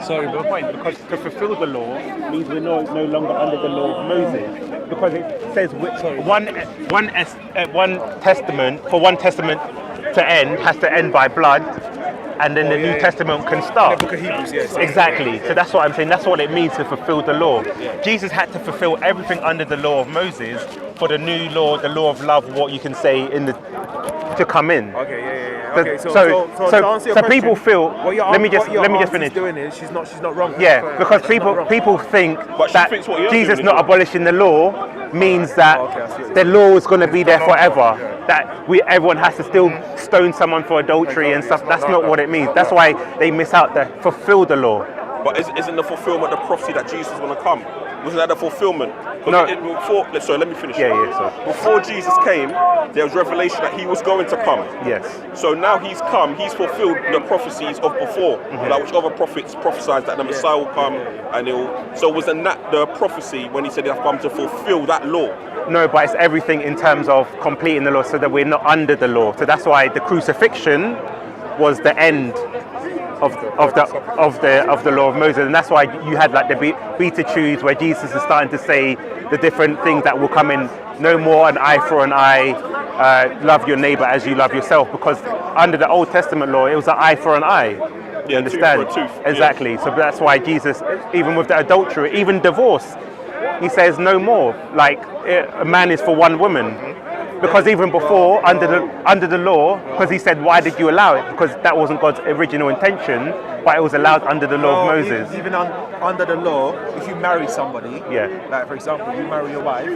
Sorry, the point, because to fulfill the law means we're no longer under the law of Moses, because it says one testament to end has to end by blood, and then the New Testament can start. The book of Hebrews, yes. Exactly. So that's what I'm saying. That's what it means to fulfill the law. Jesus had to fulfill everything under the law of Moses for the new law, the law of love, what you can say to come in. Okay, yeah. Okay, so to answer your question, people feel. Let me just finish. Doing is she's not wrong. Yeah, because people think that Jesus not abolishing the law means that the law is going to be there forever. That everyone has to still stone someone for adultery and stuff. That's not what it means. That's why they miss out the fulfill the law. But isn't the fulfillment the prophecy that Jesus is going to come? Wasn't that the fulfillment? No. Sorry, let me finish. Yeah. Before Jesus came, there was revelation that he was going to come. Yes. So now he's come, he's fulfilled the prophecies of before. Like which other prophets prophesied that the Messiah will come and so wasn't that the prophecy when he said he'll come to fulfill that law? No, but it's everything in terms of completing the law so that we're not under the law. So that's why the crucifixion was the end of the law of Moses, and that's why you had like the Beatitudes where Jesus is starting to say the different things that will come in. No more an eye for an eye, love your neighbor as you love yourself, because under the Old Testament law it was an eye for an eye. You understand? Tooth for a tooth. Exactly. Yeah. So that's why Jesus, even with the adultery, even divorce, he says no more. Like a man is for one woman. Because even before, under the law, because he said, why did you allow it? Because that wasn't God's original intention, but it was allowed under the law of Moses. Even under the law, if you marry somebody, like for example, you marry your wife,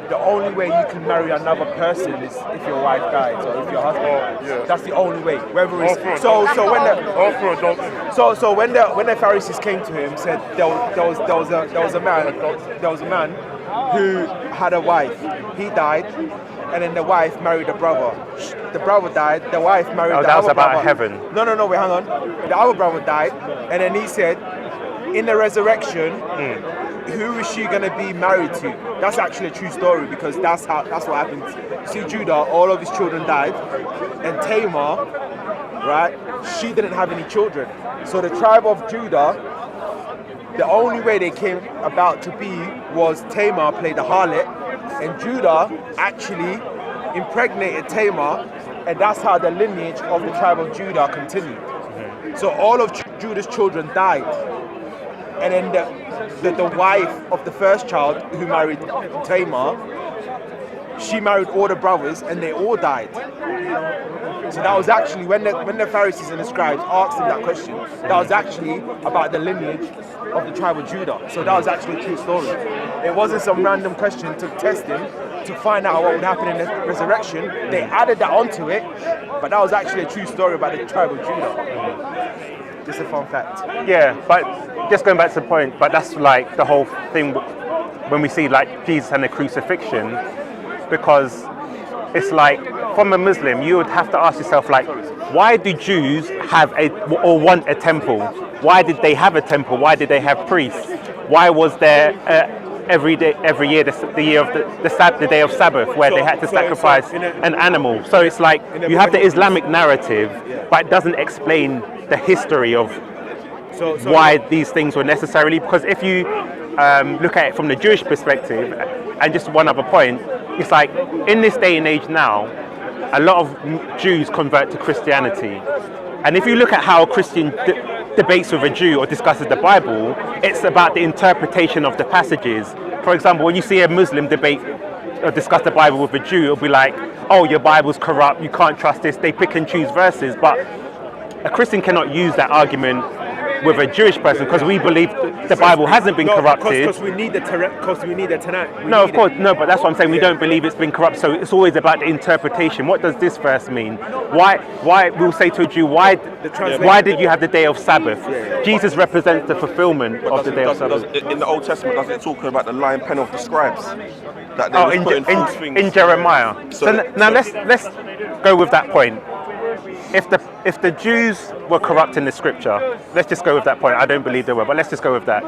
the only way you can marry another person is if your wife dies or if your husband dies. That's the only way. Whether it's when the Pharisees came to him, said there was a man who had a wife. He died, and then the wife married a brother. The brother died. The wife married the other brother. That was about heaven. No, wait, hang on. The other brother died, and then he said, in the resurrection, who is she going to be married to? That's actually a true story, because that's what happened. See, Judah, all of his children died, and Tamar, right? She didn't have any children. So the tribe of Judah, the only way they came about to be was Tamar played the harlot, and Judah actually impregnated Tamar, and that's how the lineage of the tribe of Judah continued. So all of Judah's children died, and then the wife of the first child who married Tamar, she married all the brothers, and they all died. So that was actually when the Pharisees and the scribes asked him that question. That was actually about the lineage of the tribe of Judah. So that was actually a true story. It wasn't some random question to test him to find out what would happen in the resurrection. They added that onto it, but that was actually a true story about the tribe of Judah. Just a fun fact. Yeah, but just going back to the point, but that's like the whole thing when we see like Jesus and the crucifixion, because it's like, from a Muslim, you would have to ask yourself, like, why do Jews have want a temple? Why did they have a temple? Why did they have priests? Why was there every year the day of Sabbath where they had to sacrifice an animal? So it's like you have the Islamic narrative, but it doesn't explain the history of why these things were necessarily. Because if you look at it from the Jewish perspective, and just one other point, it's like in this day and age now, a lot of Jews convert to Christianity, and if you look at how a Christian debates with a Jew or discusses the Bible, it's about the interpretation of the passages. For example, when you see a Muslim debate or discuss the Bible with a Jew, it'll be like, oh, your Bible's corrupt, you can't trust this. They pick and choose verses, but a Christian cannot use that argument with a Jewish person, because we believe the Bible hasn't been corrupted. Because we need the Tanakh. No, of course, no, but that's what I'm saying. We don't believe it's been corrupt, so it's always about the interpretation. What does this verse mean? Why we'll say to a Jew, why did you have the day of Sabbath? Jesus represents the fulfillment of the day of Sabbath. In the Old Testament, doesn't it talk about the lying pen of the scribes? That they in Jeremiah. So now let's go with that point. If the Jews were corrupt in the scripture, let's just go with that point. I don't believe they were, but let's just go with that.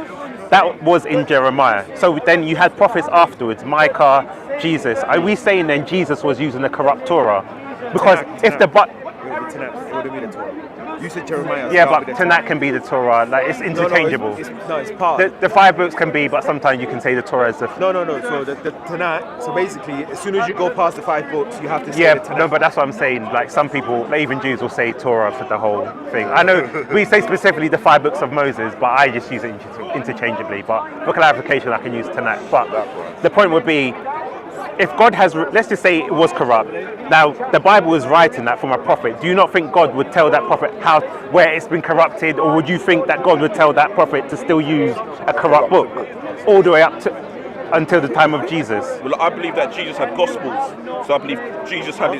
That was in Jeremiah. So then you had prophets afterwards, Micah, Jesus. Are we saying then Jesus was using the corrupt Torah? Because if the You said Jeremiah. Yeah, but Tanakh can be the Torah. Like it's interchangeable. It's part. The 5 books can be, but sometimes you can say the Torah is the. No. So the Tanakh. So basically, as soon as you go past the 5 books, you have to say the Tanakh. No, but that's what I'm saying. Like some people, like even Jews, will say Torah for the whole thing. I know we say specifically the 5 books of Moses, but I just use it interchangeably. But for clarification, I can use Tanakh. But the point would be, if God has, let's just say it was corrupt. Now, the Bible is writing that from a prophet. Do you not think God would tell that prophet where it's been corrupted, or would you think that God would tell that prophet to still use a corrupt book all the way up to until the time of Jesus? Well, I believe that Jesus had Gospels, so I believe Jesus had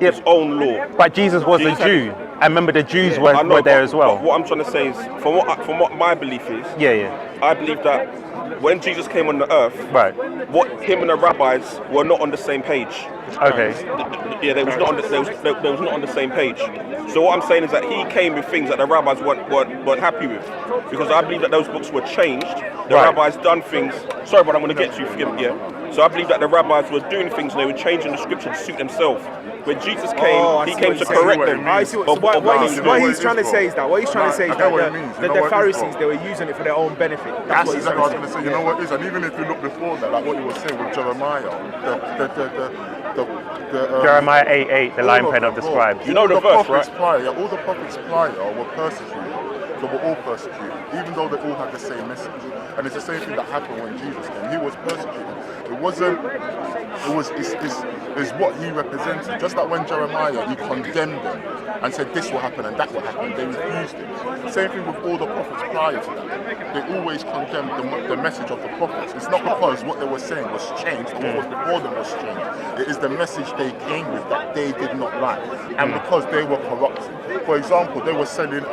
his own law. But Jesus was a Jew, and remember the Jews were there as well. But what I'm trying to say is, from what my belief is, I believe that when Jesus came on the earth, what him and the rabbis were not on the same page. Okay. Yeah, they was not on the same page. So what I'm saying is that he came with things that the rabbis weren't happy with, because I believe that those books were changed. The rabbis done things. Sorry, but I'm going to get to you. Forgive me. Yeah. So I believe that the rabbis were doing things and they were changing the scripture to suit themselves. When Jesus came, he came to correct them. I see what he's trying to say is that the Pharisees, they were using it for their own benefit. That's exactly what I was going to say. You know what it is? And even if you look before that, like what you were saying with Jeremiah, Jeremiah 8:8, the lion pen of the scribes. You know the verse, right? All the prophets prior were persecuted. They were all persecuted, even though they all had the same message. And it's the same thing that happened when Jesus came. He was persecuted. It's what he represented. Just like when Jeremiah, he condemned them and said this will happen and that will happen. They refused it. Same thing with all the prophets prior to that. They always condemned the message of the prophets. It's not because what they were saying was changed or what was before them was changed. It is the message they came with that they did not like. And because they were corrupted. For example, they were selling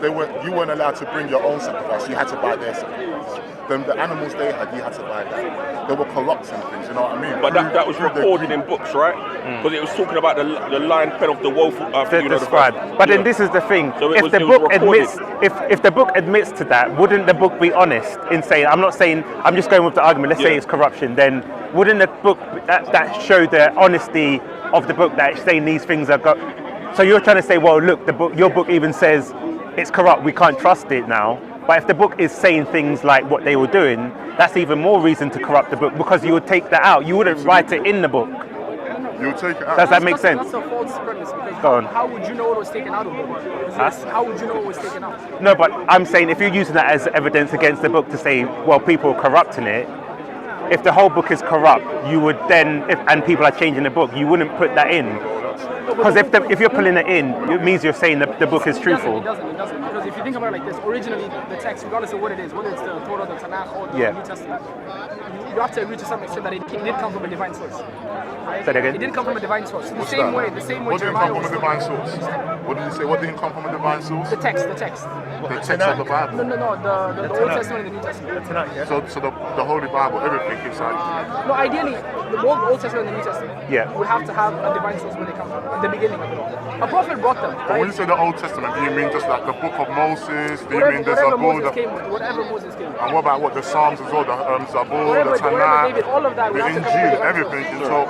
you weren't allowed to bring your own sacrifice, you had to buy their sacrifice. The animals they had, you had to buy that. They were corrupting things, you know what I mean? But that was recorded in books, right? Because it was talking about the lion pen of the woeful scribe. But then this is the thing. So if the book admits to that, wouldn't the book be honest in saying, I'm just going with the argument, let's say it's corruption, then wouldn't the book that show the honesty of the book that saying these things are so you're trying to say, well, look, your book even says it's corrupt, we can't trust it now. But if the book is saying things like what they were doing, that's even more reason to corrupt the book, because you would take that out. You wouldn't write it in the book. You would take it out. Does that make sense? That's a false premise, because how would you know it was taken out of the book? How would you know it was taken out? No, but I'm saying if you're using that as evidence against the book to say, well, people are corrupting it, if the whole book is corrupt, you would then, and people are changing the book, you wouldn't put that in. Because if you're pulling it in, it means you're saying that the book is truthful. It doesn't. Because if you think about it like this, originally the text, regardless of what it is, whether it's the Torah, the Tanakh, or the New Testament, you have to agree to some extent that it did come from a divine source. Right? Say that again? It did come from a divine source. The same way What didn't come from a divine source? What did you say? What didn't come from a divine source? The text. The text of the Bible. No, the Old Testament and the New Testament. So the Holy Bible, everything inside. No, ideally, the Old Testament and the New Testament would have to have a divine source where they come from, in the beginning of it all. A prophet brought them. But when you say the Old Testament, do you mean just like the book of Moses? Do you mean the whatever Zabur? Whatever Moses came with. And what about the Psalms as well? The Zabur, the Tanakh, David, all of that, the Injil, everything. So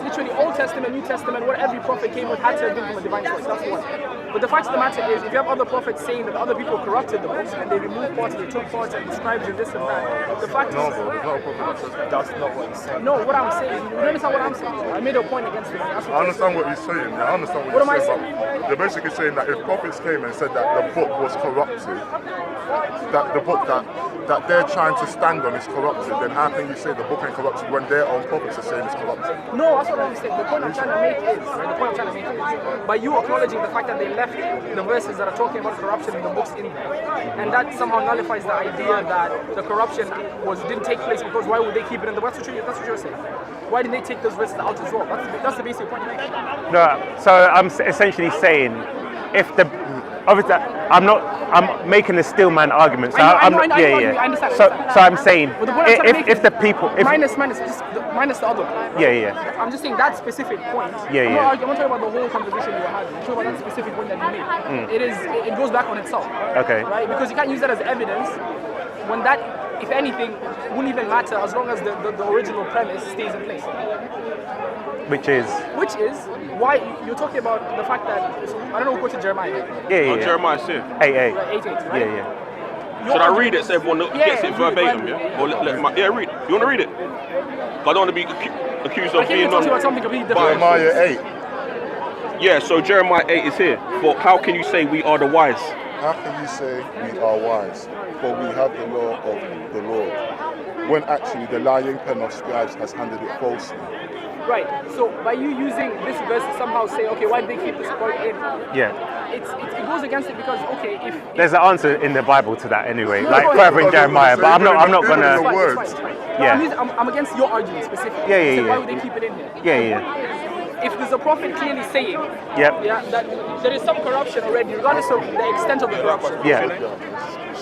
literally Old Testament, New Testament, what every prophet came with had to have been from a divine source. That's one. But the fact of the matter is, if you have other prophets saying that other people corrupted the books and they removed parts, they took parts and described it this and that, the fact is... No, bro, there's not a prophet that says that. That's not what he's saying. No, what I'm saying, you understand what I'm saying? I made a point against it. I understand what he's saying. I understand what you're saying. But they're basically saying that if prophets came and said that the book was corrupted, that the book that they're trying to stand on is corrupted, then how can you say the book ain't corrupted when their own prophets are saying it's corrupted? No, that's what I'm saying. The point I'm trying to make is, by you acknowledging the fact that they left the verses that are talking about corruption in the books in there, and that somehow nullifies the idea that the corruption didn't take place, because why would they keep it in the verse? That's what you're saying. Why didn't they take those verses out as well? That's the basic point you're making. No, so I'm essentially saying, obviously, I'm making a stillman argument. So I understand. So I'm saying, if the people, minus the other. Yeah. I'm just saying that specific point. I'm not talking about the whole conversation you were having. I'm talking about that specific point that you made. It goes back on itself. Okay. Right? Because you can't use that as evidence when that if anything, wouldn't even matter as long as the original premise stays in place. Which is why you're talking about the fact that, I don't know who quoted Jeremiah. yeah. Jeremiah's here. 8:8. 8:8, right? Yeah. Should I read it so everyone gets it verbatim, yeah? Or read. You want to read it? I don't want to be accused I of came being to talk about something completely different. Jeremiah 8. Yeah, so Jeremiah 8 is here. For how can you say we are the wise? How can you say we are wise? For we have the law of the Lord, when actually the lying pen of scribes has handed it falsely. Right. So by you using this verse to somehow say, okay, why did they keep this point in? Yeah. It goes against it because, okay, if There's an answer in the Bible to that anyway, No, like no, further in no, Jeremiah, but I'm not it's gonna. fine, words. it's fine. Yeah. I'm against your argument specifically. Yeah, yeah, So why yeah. would they keep it in here? Yeah. If there's a prophet clearly saying, Yep. yeah, that there is some corruption already, regardless of the extent of the corruption. Yeah.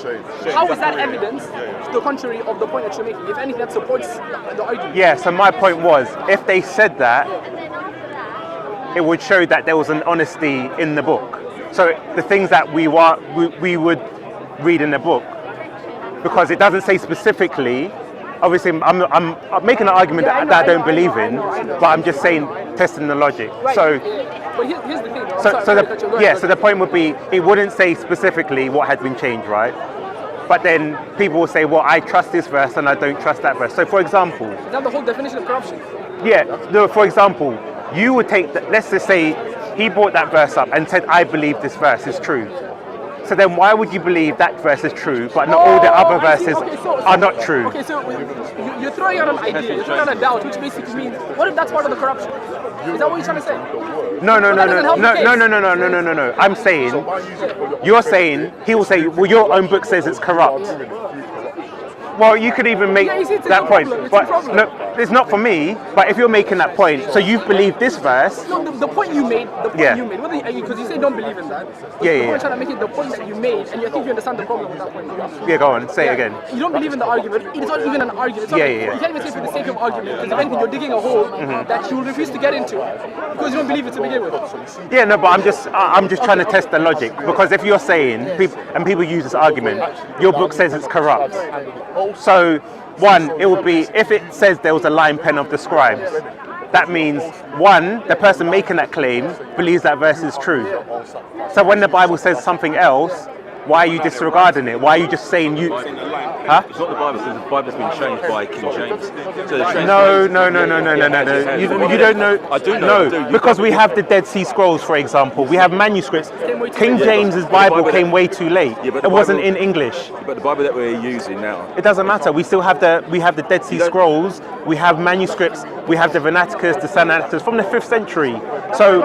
Shame. How is that evidence to the contrary of the point that you're making? If anything, that supports the argument. Yeah, so my point was, if they said that, it would show that there was an honesty in the book. So the things that we would read in the book, because it doesn't say specifically. Obviously, I'm making an argument Yeah, that I don't I believe in, know. but I'm just saying, testing the logic. Right. So, yeah. But here's the thing. Though. so, I'm so sorry to cut you. Go the ahead. so the point would be, it wouldn't say specifically what had been changed, right? But then people will say, well, I trust this verse and I don't trust that verse. So, for example, Is that the whole definition of corruption? yeah, no, for example, you would take, let's just say he brought that verse up and said, I believe this verse is true. So then why would you believe that verse is true, but not all the other I see. verses Okay, so- are not true? Okay, so you're throwing out an idea, you're throwing out a doubt, which basically means, what if that's part of the corruption? Is that what you're trying to say? No. that doesn't help the case. No. I'm saying, you're saying, he will say, well, your own book says it's corrupt. Well, you could even make Yeah, you see, it's a that point, problem, it's a but problem. no, it's not for me. But if you're making that point, so you've believed this verse. No, the point you made, Yeah. because you say don't believe in that. Yeah, The yeah. point trying to make it the point that you made, and I think you understand the problem with that point. Yeah, go on, say it again. You don't believe in the argument. It's not even an argument. It's not, Yeah. You can't even say for the sake of argument, because if anything, you're digging a hole Mm-hmm. that you will refuse to get into because you don't believe it to begin with. Yeah, no, but I'm just trying to test the logic, because if you're saying people use this argument, your book says it's corrupt. So one, it would be, if it says there was a lying pen of the scribes, that means one, the person making that claim believes that verse is true. So when the Bible says something else, why are you disregarding it? Why are you just saying you? Huh? It's not the Bible, because the Bible's been changed by King James. So the No. translation- You don't know. I do know. I do. No, because we have the Dead Sea Scrolls, for example. We have manuscripts. King Yeah, James's but the Bible Bible came that- way too late. Yeah, but It the wasn't Bible- in English. But the Bible that we're using now, It doesn't matter. We still have the Dead Sea You don't- Scrolls. We have manuscripts. We have the Vernaticus, the Sinaiticus from the 5th century. So,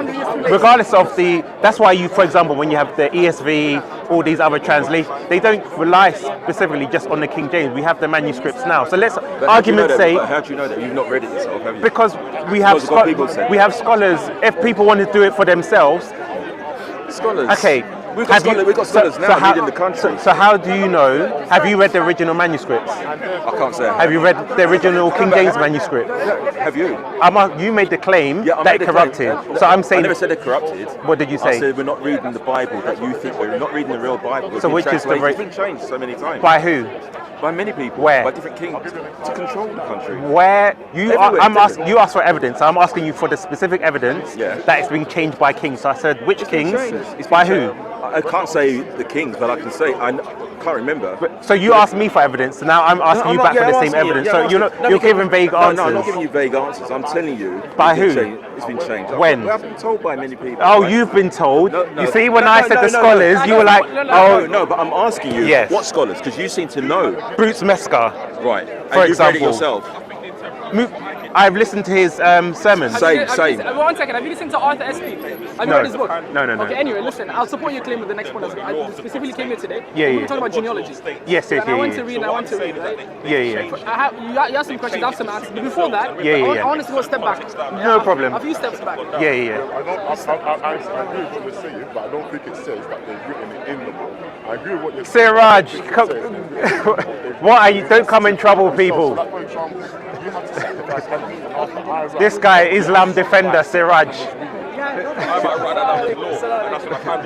regardless of that's why you, for example, when you have the ESV, all these other translations, they don't rely specifically just on the King James. We have the manuscripts now. So let's but argument say. how do you know that? You've not read it yourself, have you? Because we have Because what people say. we have scholars. If people want to do it for themselves, Scholars. okay. We've got scholars now reading the country. So how do you know? Have you read the original manuscripts? I can't say. Have you read the original King James manuscript? Have you? You made the claim Yeah, I that made it the corrupted. claim. So I'm I saying, never said it corrupted. what did you I say? said we're not reading the Bible that you think we're not reading the real Bible. It's So been which is the translated. It's been changed so many times. By who? By many people. Where? By different kings to control the country. Where you are, Everywhere, I'm asking different. you asked for evidence. I'm asking you for the specific evidence Yeah. that it's been changed by kings. So I said, which It's been kings? changed. It's By been who? changed. I can't say the kings, but I can say I can't remember. So you asked me for evidence, so now I'm asking No, you I'm back not- for the yeah, I'm same asking you, evidence. yeah, So I'm you're asking- not, you're giving vague answers. No, I'm not giving you vague answers. I'm telling you. By it's been who? changed. It's been changed. When? I've been told by many people. Oh, right? you've been told. No, no. You see, when No, I no, said no, the no, scholars, no. you were like, No, oh, No, but I'm asking you. Yes. What scholars? Because you seem to know. Bruce Mesca. Right. For and you've read it example. yourself. I've listened to his sermons. Same. One second, have you listened to Arthur S.P.? Have you No. read his book? No. Okay, anyway, listen, I'll support your claim with the next one. I specifically came here today. Yeah, We yeah. were talking about genealogy. Yes, And I went yeah. to read, and I want to read, right? Yeah. You asked some questions, I have some answers. But before that, Yeah. I want us to go a step back. No problem. A few steps back. Yeah. I agree with what you're saying, but I don't think it says that they've written it in the book. I agree with what you're saying. Siraj, what are you? Don't come in trouble, So, people. like, for example, you have to This guy, Islam defender Siraj.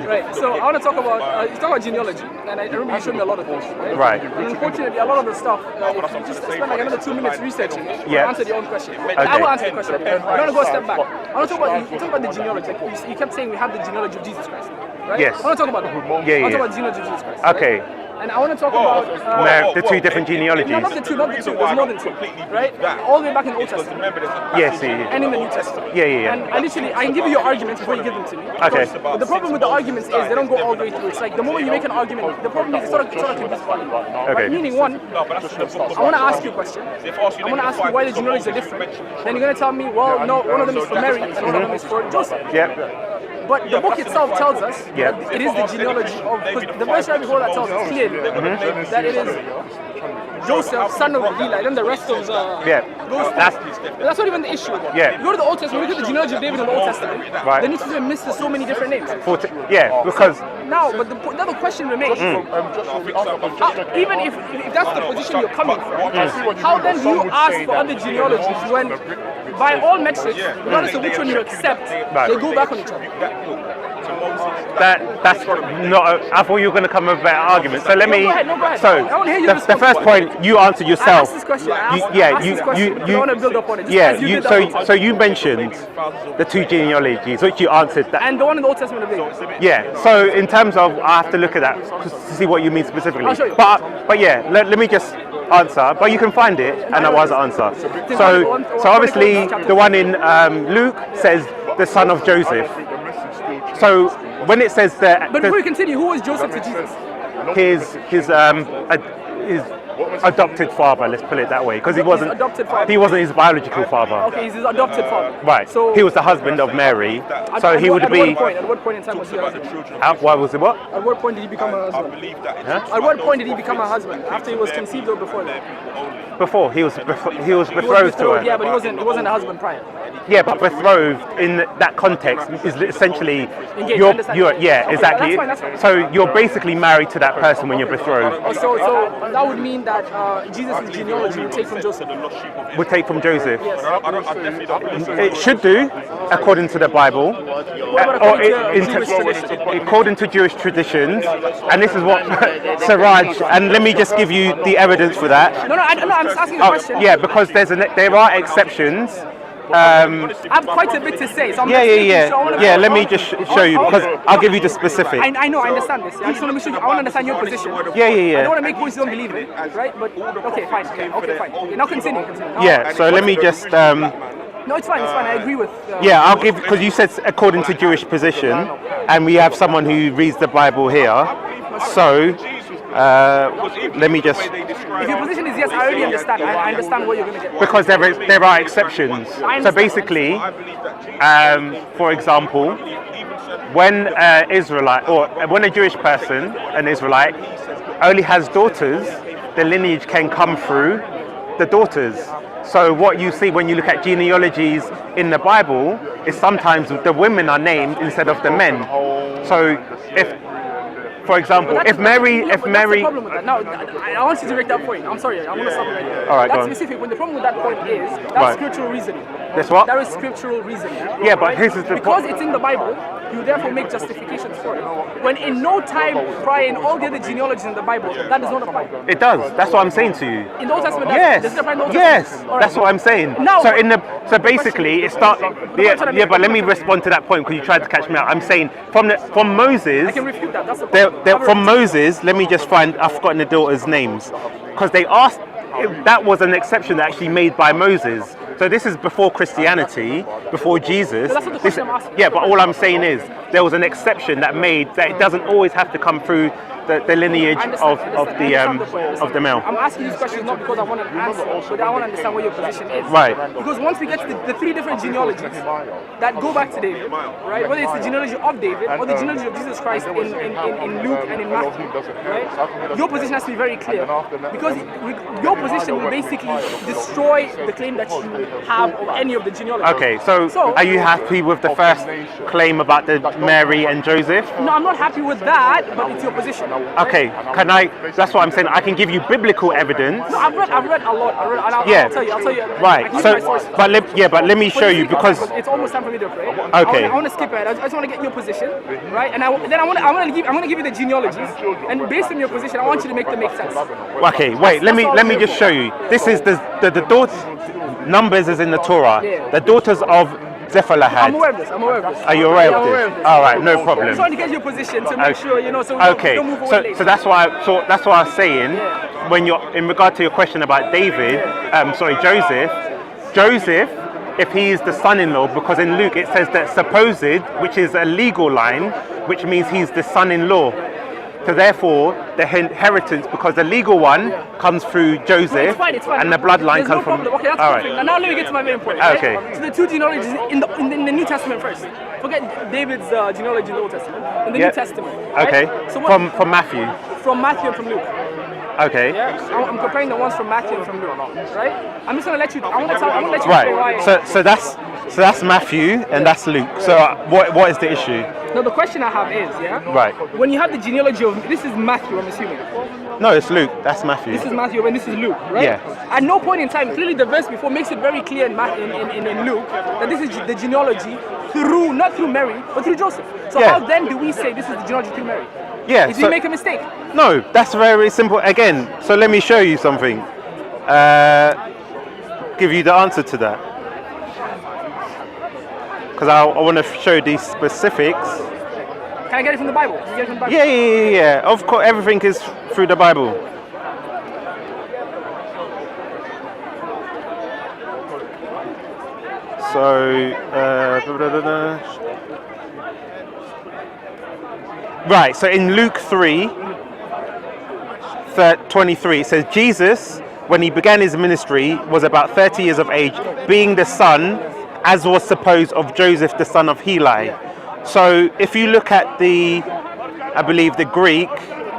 Right, so I want to talk about, you talk about genealogy, and I remember you showed me a lot of things, right? Right. And unfortunately, a lot of the stuff, if you just spend like another 2 minutes researching it, Yeah. answer your own question. I will answer the question. I want to go a step back. I want to talk about, you talk about the genealogy. Like you kept saying we have the genealogy of Jesus Christ, right? Yes. I want to talk about that. Yeah, I want to yeah. talk about the genealogy of Jesus Christ. Okay. Right? And I want to talk about... No, the two different genealogies. No, not the two, there's more than two, right? All the way back in the Old Testament. Yes, yeah. And in the New Testament. Yeah, yeah, yeah. And I literally, I can give you your arguments before you give them to me. Okay. But the problem with the arguments is they don't go all the way through. It's like the moment you make an argument, the problem is it sort of can be funny. Okay. Right? Meaning one, I want to ask you a question. I want to ask you why the genealogies are different. Then you're going to tell me, well, no, one of them is for Mary and one of them is for Joseph. Yep. But the book itself tells us Yeah. that it is the genealogy of, because the verse right before that tells us clearly that it is Joseph, son of Eli, and then the rest of Yeah. that's not even the issue. Yeah. You go to the Old Testament, look at the genealogy of David in the Old Testament. Right. The New Testament misses so many different names. Yeah, because But the other question remains, even if that's the position you're coming from, how then do you ask for other genealogies when, by all metrics, regardless of which one you accept, they go back on each other? that's not. I thought you were going to come with a better argument. So let me. Go ahead. So I wanna hear you the respond first to it. point you answered I yourself. asked this question. I want to build up on it. Just Yeah. as you did that one. So you mentioned the two genealogies, which you answered that. And the one in the Old Testament of David. Yeah. So in terms of, I have to look at that to see what you mean specifically. I'll show you. But yeah, let me just answer. But you can find it, and I was answer. So obviously the one in Luke says the son of Joseph. So when it says that, But before we continue, who was Joseph to Jesus? his adopted father, let's put it that way, because he wasn't his biological father. Okay, he's his adopted father. Right. So he was the husband of Mary. So he would be. At what point in time was he a husband? Why was it what? At what point did he become a husband? At what point did he become a husband? After he was conceived or before that? Before he was betrothed to her. Yeah, but he wasn't a husband prior. Yeah, but betrothed in that context is essentially Engaged, yeah, okay, exactly. that's fine. So you're basically married to that person when you're betrothed. Oh, so that would mean that Jesus' genealogy would take from Joseph. Would take from Joseph. Yes. It should do, according to the Bible. According to Jewish traditions, and this is what Siraj. And let me just give you the evidence for that. No, I'm just asking a question. Yeah, because there are exceptions. I have quite a bit to say. So I'm Yeah. Let me just show you, because I'll give you the specific. I know, I understand this. I just want to make sure I want to understand your position. Yeah. I don't want to make points you don't believe in, right? But okay, fine. Okay, fine. Okay, now continue. Yeah. So let me just. No, it's fine. I agree with. Yeah, I'll give, because you said according to Jewish position, and we have someone who reads the Bible here. So let me just. If your position is yes, I already understand. I understand what you're going to get. Because there are exceptions. So basically, for example, when Israelite or when a Jewish person, an Israelite, only has daughters, the lineage can come through the daughters. So what you see when you look at genealogies in the Bible is sometimes the women are named instead of the men. So for example, if Mary, that's the problem with that. No, I want you to make that point. I'm sorry, I'm going to stop you right there. All right, that's specific. When the problem with that point is that's scriptural reasoning. That's what? That is scriptural reasoning. Yeah, but here's the because it's in the Bible, you therefore make justifications for it. When in no time prior in all the other genealogies in the Bible, that is not the Bible. It does. That's what I'm saying to you. In the Old Testament, Yes. That's what I'm saying. No. So basically, it starts. Yeah, but let me respond to that point, because you tried to catch me out. I'm saying from Moses. I can refute that. That's the problem. From Moses, let me just find. I've forgotten the daughters' names, because they asked. That was an exception that actually made by Moses. So this is before Christianity, before Jesus. But that's not the question I'm asking. Yeah, but all I'm saying is there was an exception that made that it doesn't always have to come through the lineage of the male. I'm asking these questions not because I want an answer, but I want to understand what your position is. Right. Because once we get to the three different genealogies that go back to David, right? Whether it's the genealogy of David or the genealogy of Jesus Christ in Luke and in Matthew, right? Your position has to be very clear, because your position will basically destroy the claim that you have of any of the genealogy. Okay, so are you happy with the first claim about the Mary and Joseph? No, I'm not happy with that, but it's your position. Okay, can I? That's what I'm saying. I can give you biblical evidence. No, I've read a lot. And I'll tell you. Right. So, but let me show you because it's almost time for me to pray. Okay. I want to skip it. I just want to get your position, right? And then I'm gonna give you the genealogies, and based on your position, I want you to make them make sense. Okay, wait. Let me just show you. This is the daughter. Numbers is in the Torah. Yeah. The daughters of Zephalahed. I'm aware of this. Are you aware of this? All right, no problem. I'm just trying to get your position to make sure so we don't move away later. So that's why I was saying when you're in regard to your question about David. Joseph. If he is the son-in-law, because in Luke it says that supposed, which is a legal line, which means he's the son-in-law. So therefore, the inheritance, because the legal one comes through Joseph, it's fine. and the bloodline comes from. Okay, that's all perfect. right. Now let me get to my main point. Okay. So the two genealogies in the New Testament first. Forget David's genealogy in the Old Testament. In the New Testament. Right? Okay. So from Matthew. From Matthew and from Luke. Okay. Yeah. I'm comparing the ones from Matthew and from Luke. Right. I'm just gonna let you. I want to let you Right. say why. So that's Matthew and that's Luke. So what is the issue? Now the question I have is, Right. when you have the genealogy of, this is Matthew, I'm assuming. No, it's Luke. That's Matthew. This is Matthew and this is Luke, right? Yeah. At no point in time, clearly the verse before makes it very clear in Luke that this is the genealogy not through Mary, but through Joseph. So how then do we say this is the genealogy through Mary? Yeah. Did we make a mistake? No, that's very simple. Again, so let me show you something. Give you the answer to that. Because I want to show these specifics. Can I get it from the Bible? Can you get it from the Bible? Yeah. Of course, everything is through the Bible. So, right. So in Luke 3:23, it says Jesus, when he began his ministry, was about 30 years of age, being the son, as was supposed, of Joseph, the son of Heli. So if you look at I believe the Greek.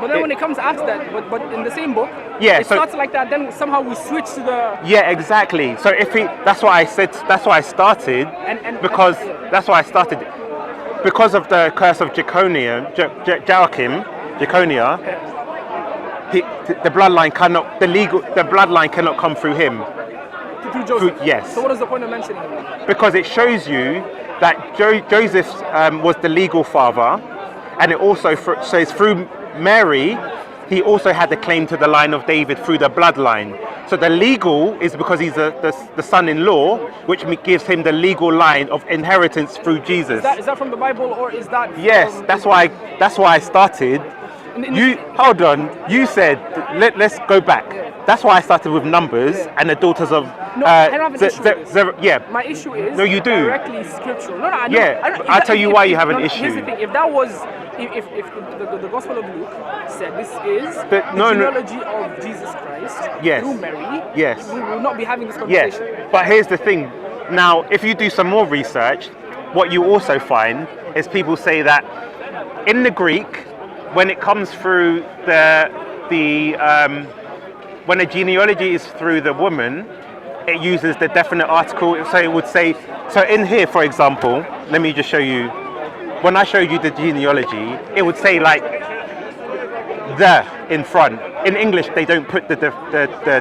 But then when it comes after that, but in the same book, it starts like that. Then somehow we switch to the. Yeah, exactly. So that's why I said. That's why I started. That's why I started. Because of the curse of Jeconia, the bloodline cannot. The bloodline cannot come through him. Through Joseph. Yes. So what is the point of mentioning him? Because it shows you that Joseph was the legal father, and it also says through Mary, he also had the claim to the line of David through the bloodline. So the legal is because he's the son-in-law, which gives him the legal line of inheritance through Jesus. Is that from the Bible or is that? Yes, that's why I started. Hold on. You said let's go back. That's why I started with Numbers and the daughters of. No, I don't have an issue with this. Yeah. My issue is. No, you do. Directly scriptural. No, I know. Yeah. I'll tell you why you have an issue. Here's the thing. If that was, if the Gospel of Luke said this is the genealogy of Jesus Christ through Mary, we will not be having this conversation. Yes. But here's the thing. Now, if you do some more research, what you also find is people say that in the Greek, when it comes through when a genealogy is through the woman, it uses the definite article. So it would say, so in here, for example, let me just show you. When I showed you the genealogy, it would say like the in front. In English, they don't put the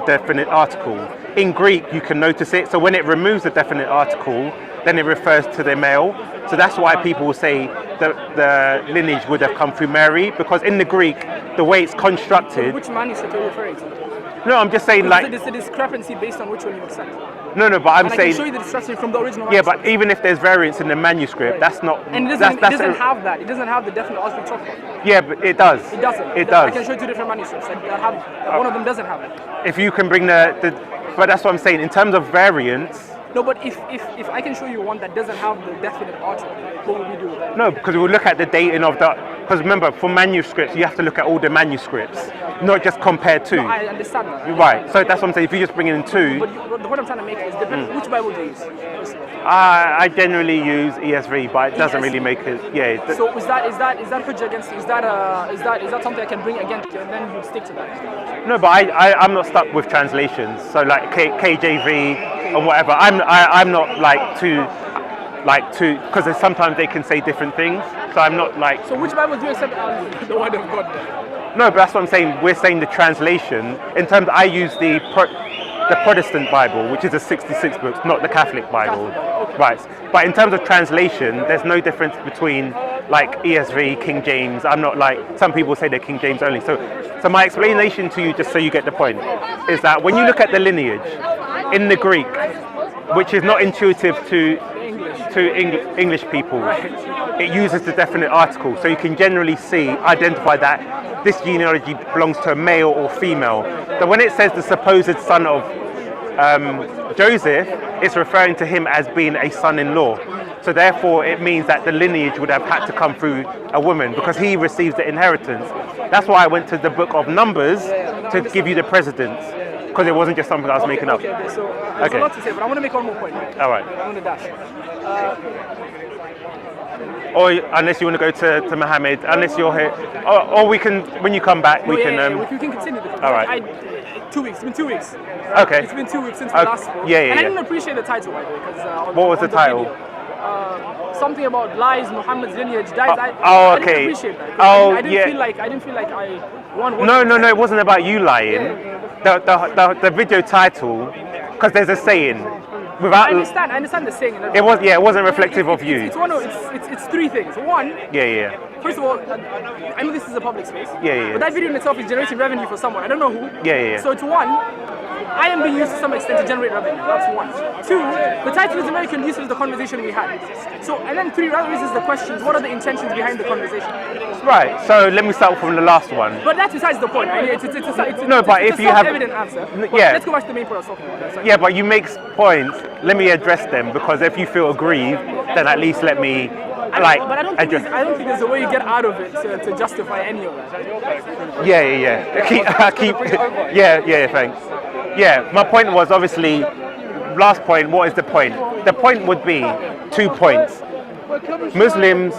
definite article. In Greek, you can notice it. So when it removes the definite article, then it refers to the male. So that's why people will say that the lineage would have come through Mary, because in the Greek, the way it's constructed. Which manuscript are you referring to? No, I'm just saying like. It's a discrepancy based on which one you accept. No, but I'm saying. I can show you the discrepancy from the original. Yeah, but even if there's variance in the manuscript, that's not. And it doesn't have that. It doesn't have the definite article we talked about. Yeah, but it does. It doesn't. It does. I can show you two different manuscripts that have. One of them doesn't have it. If you can bring but that's what I'm saying. In terms of variance, No, but if I can show you one that doesn't have the definite author, what would we do with that? No, because we'll look at the dating of the. Because remember, for manuscripts, you have to look at all the manuscripts, not just compare two. No, I understand that. Right. So that's what I'm saying. If you just bring in two, But the point I'm trying to make is which Bible do you use? I generally use ESV, but it doesn't really make it. Yeah. So is that hujjah against? Is that something I can bring against you, and then you stick to that? No, but I'm not stuck with translations. So like KJV or whatever. I'm not like too because sometimes they can say different things. So I'm not like. So which Bible do you accept as the word of God? No, but that's what I'm saying. We're saying the translation. In terms, I use the Protestant Bible, which is the 66 books, not the Catholic Bible. Okay. Right. But in terms of translation, there's no difference between like ESV, King James. I'm not like some people say they're King James only. So my explanation to you, just so you get the point, is that when you look at the lineage in the Greek, which is not intuitive to English people, it uses the definite article, so you can generally identify that this genealogy belongs to a male or female. So when it says the supposed son of Joseph, it's referring to him as being a son-in-law. So therefore, it means that the lineage would have had to come through a woman because he receives the inheritance. That's why I went to the book of Numbers to give you the precedents, because it wasn't just something I was making up. Okay, so there's a lot to say, but I want to make one more point. All right. I want to dash. Or unless you want to go to Mohammed, unless you're here, or we can, when you come back, we can. We can continue the all right. 2 weeks. It's been 2 weeks. Okay. It's been 2 weeks since we last spoke. Yeah. And I didn't appreciate the title, by the way, because what was the title? Something about lies, Muhammad's lineage dies. Okay. I didn't appreciate that. I didn't feel like I won. No, it wasn't about you lying. Yeah. The video title, because there's a saying. I understand the saying. It wasn't reflective of you. It's three things. One. Yeah. First of all, I know this is a public space. Yeah. But that video in itself is generating revenue for someone. I don't know who. Yeah. So it's one. I am being used to some extent to generate revenue. That's one. Two, the title is very conducive to the conversation we had. So, and then three, rather raises the questions. What are the intentions behind the conversation? Right. So let me start from the last one. But that's besides the point. I mean, it's if you have evident answer. Let's go back to the main point I was talking about. Yeah, but you make points. Let me address them, because if you feel aggrieved, then at least let me. But I don't think there's a way you get out of it to justify any of that. Yeah. Keep. Yeah. Thanks. Yeah, my point was obviously. Last point. What is the point? The point would be 2 points. Muslims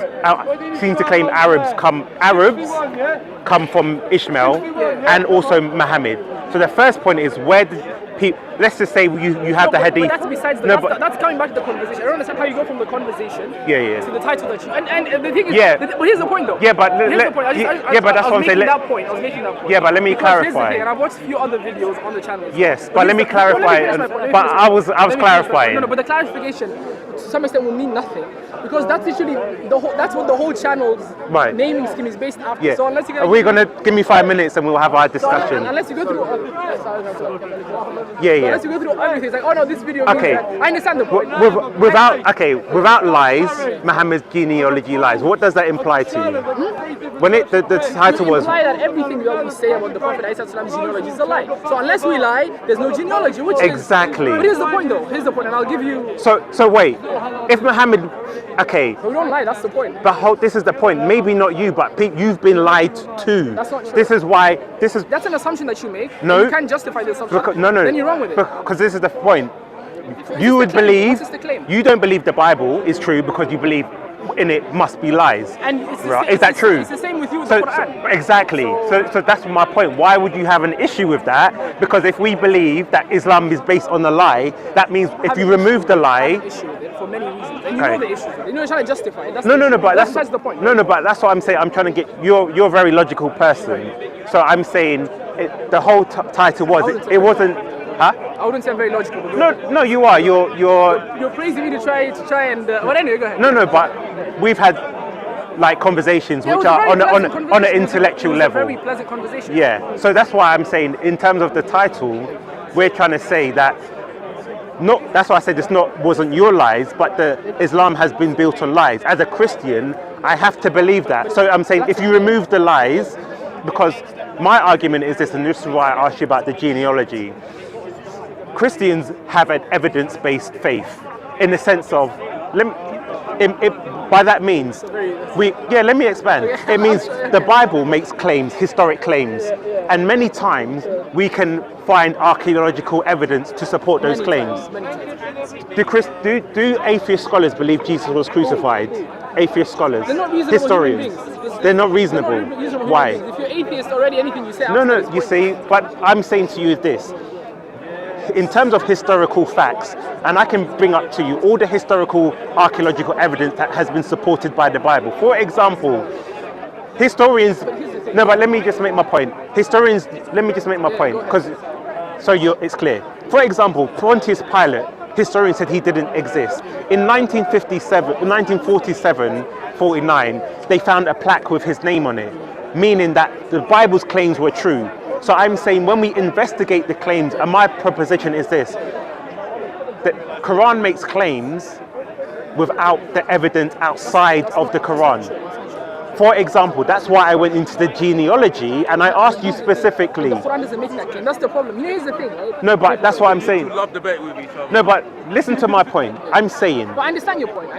seem to claim Arabs come from Ishmael and also Muhammad. So the first point is, where did people? Let's just say you have the hadith. But that's besides that's coming back to the conversation. I don't understand how you go from the conversation to the title that you. And the thing is, but here's the point though. Yeah, but here's the point. but that's what I'm saying. I was making that point. Yeah, but let me clarify. Here's the thing, and I've watched a few other videos on the channel. Yes, but let me clarify. But I was clarifying. No, but the clarification to some extent will mean nothing, because that's literally that's what the whole channel's naming scheme is based after. Yeah. So unless you are we gonna give me 5 minutes and we'll have our discussion? Unless you go through. Yeah. Unless you go through everything, it's like, oh no, this video. Okay. I understand the point. Without lies, Muhammad's genealogy lies. What does that imply to you? When the title was. Imply that everything we say about the Prophet ﷺ's genealogy is a lie. So unless we lie, there's no genealogy. Which exactly. But here's the point, though. Here's the point, and I'll give you. So wait. If Muhammad, okay. We don't lie. That's the point. This is the point. Maybe not you, but you've been lied to. That's not true. This is why. That's an assumption that you make. No. You can't justify the assumption. No. Then you're wrong with it. Because this is the point. You would believe. You don't believe the Bible is true because you believe in it must be lies. And is that true? It's the same with you with the Quran. Exactly. So that's my point. Why would you have an issue with that? Because if we believe that Islam is based on a lie, that means if you remove the lie. I have an issue with it for many reasons. And you know the issues with it. You're trying to justify it. No, but that's the point. No, but that's what I'm saying. I'm trying to get you're a very logical person. So I'm saying the whole title was it wasn't. Huh? I wouldn't say I'm very logical. No, you are. You're praising me to try and. But anyway, go ahead. No, but we've had like conversations which are on an intellectual level. It was a very pleasant conversation. Yeah. So that's why I'm saying, in terms of the title, we're trying to say that. That's why I said wasn't your lies, but Islam has been built on lies. As a Christian, I have to believe that. So I'm saying, if you remove the lies, because my argument is this, and this is why I asked you about the genealogy. Christians have an evidence-based faith in the sense of, by that means, let me expand. It means the Bible makes claims, historic claims, and many times we can find archaeological evidence to support those claims. Do atheist scholars believe Jesus was crucified? Atheist scholars, They're not reasonable historians, human beings. they're not reasonable. They're not reasonable Why? human beings. If you're atheist already, anything you say. No, you see, but I'm saying to you this. In terms of historical facts, and I can bring up to you all the historical archaeological evidence that has been supported by the Bible. For example, historians, no, but let me just make my point. Historians, let me just make my point, because it's clear. For example, Pontius Pilate, historians said he didn't exist. In 1947, 49, they found a plaque with his name on it, meaning that the Bible's claims were true. So I'm saying when we investigate the claims, and my proposition is this, the Quran makes claims without the evidence outside of the Quran. For example, that's why I went into the genealogy and I asked you specifically. The Quran doesn't make that claim. That's the problem. Here's the thing, right? No, but that's what I'm saying. Love debate with each other. No, but listen to my point. I'm saying But I understand your point.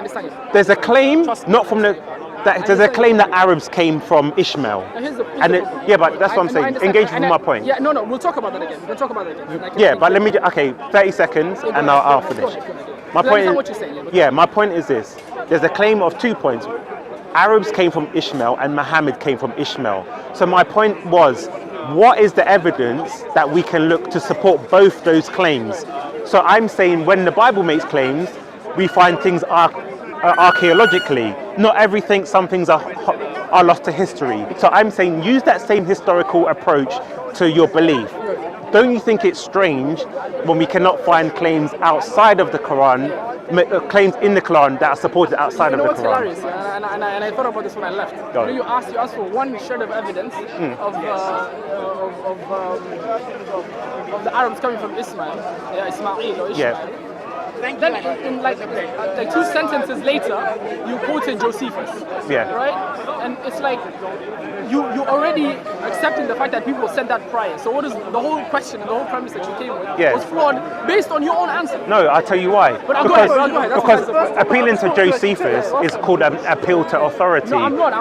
there's a claim, not from there's a claim that Arabs came from Ishmael. But that's what I'm saying. Engage with my point. Yeah, no, we'll talk about that again. We'll talk about that again. Yeah, but let me, 30 seconds and I'll finish. My point is, my point is this. There's a claim of 2 points. Arabs came from Ishmael and Muhammad came from Ishmael. So my point was, what is the evidence that we can look to support both those claims? So I'm saying when the Bible makes claims, we find things archaeologically. Not everything, some things are lost to history. So I'm saying use that same historical approach to your belief. Don't you think it's strange when we cannot find claims outside of the Quran, claims in the Quran that are supported outside of the Quran? You know what's hilarious, and I thought about this when I left. You asked for one shred of evidence of the Arabs coming from Ismail or Ishmael. Yeah. Then, in like 2 sentences later, you quoted Josephus. Yeah. Right? And it's like you already accepting the fact that people said that prior. So what is the whole question and the whole premise that you came with was flawed based on your own answer? No, I'll tell you why. But go ahead. Because appealing to Josephus is called an appeal to authority. No, I'm not.